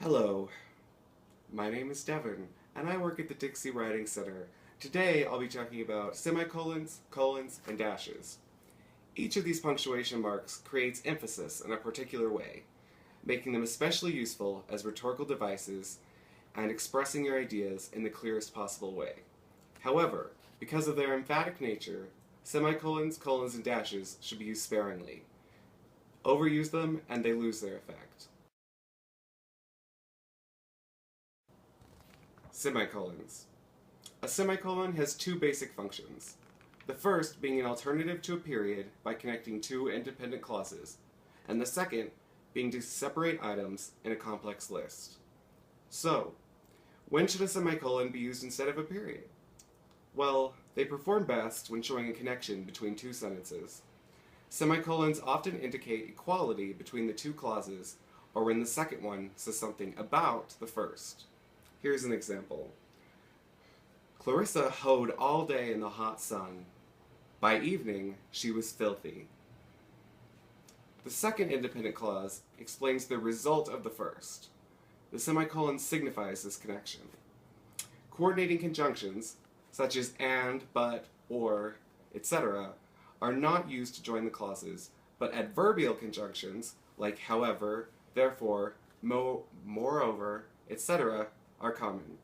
Hello, my name is Devin, and I work at the Dixie Writing Center. Today I'll be talking about semicolons, colons, and dashes. Each of these punctuation marks creates emphasis in a particular way, making them especially useful as rhetorical devices and expressing your ideas in the clearest possible way. However, because of their emphatic nature, semicolons, colons, and dashes should be used sparingly. Overuse them and they lose their effect. Semicolons. A semicolon has two basic functions. The first being an alternative to a period by connecting two independent clauses, and the second being to separate items in a complex list. So, when should a semicolon be used instead of a period? Well, they perform best when showing a connection between two sentences. Semicolons often indicate equality between the two clauses, or when the second one says something about the first. Here's an example. Clarissa hoed all day in the hot sun. By evening, she was filthy. The second independent clause explains the result of the first. The semicolon signifies this connection. Coordinating conjunctions, such as and, but, or, etc., are not used to join the clauses, but adverbial conjunctions, like however, therefore, moreover, etc., are common.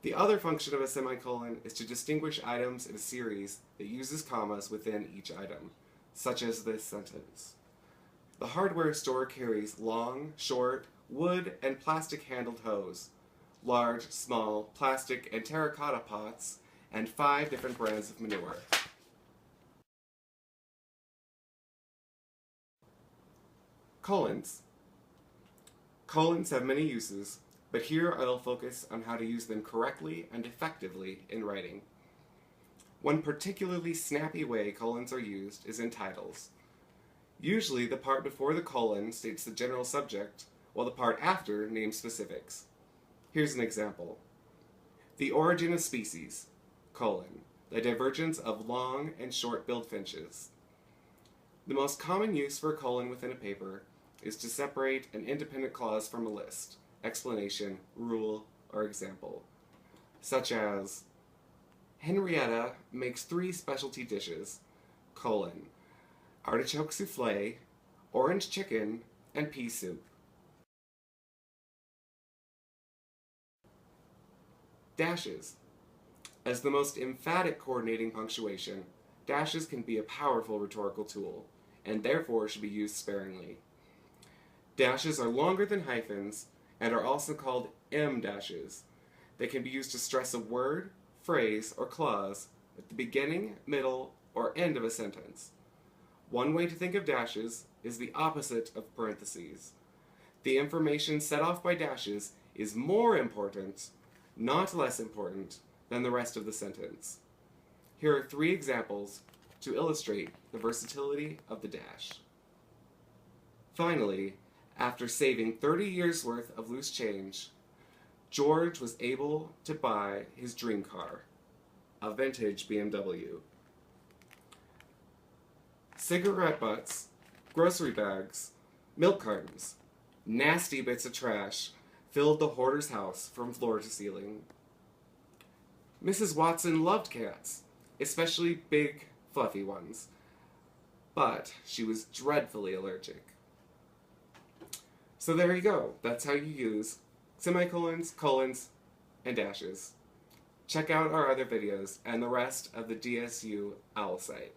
The other function of a semicolon is to distinguish items in a series that uses commas within each item, such as this sentence. The hardware store carries long, short, wood, and plastic-handled hose, large, small, plastic, and terracotta pots, and 5 different brands of manure. Colons. Colons have many uses, but here I'll focus on how to use them correctly and effectively in writing. One particularly snappy way colons are used is in titles. Usually the part before the colon states the general subject, while the part after names specifics. Here's an example. The origin of species, colon, the divergence of long and short-billed finches. The most common use for a colon within a paper is to separate an independent clause from a list, explanation, rule, or example, such as Henrietta makes 3 specialty dishes, colon, artichoke souffle, orange chicken, and pea soup. Dashes. As the most emphatic coordinating punctuation, dashes can be a powerful rhetorical tool, and therefore should be used sparingly. Dashes are longer than hyphens, and are also called M-dashes. They can be used to stress a word, phrase, or clause at the beginning, middle, or end of a sentence. One way to think of dashes is the opposite of parentheses. The information set off by dashes is more important, not less important, than the rest of the sentence. Here are 3 examples to illustrate the versatility of the dash. Finally, after saving 30 years' worth of loose change, George was able to buy his dream car, a vintage BMW. Cigarette butts, grocery bags, milk cartons, nasty bits of trash filled the hoarder's house from floor to ceiling. Mrs. Watson loved cats, especially big, fluffy ones, but she was dreadfully allergic. So there you go. That's how you use semicolons, colons, and dashes. Check out our other videos and the rest of the DSU OWL site.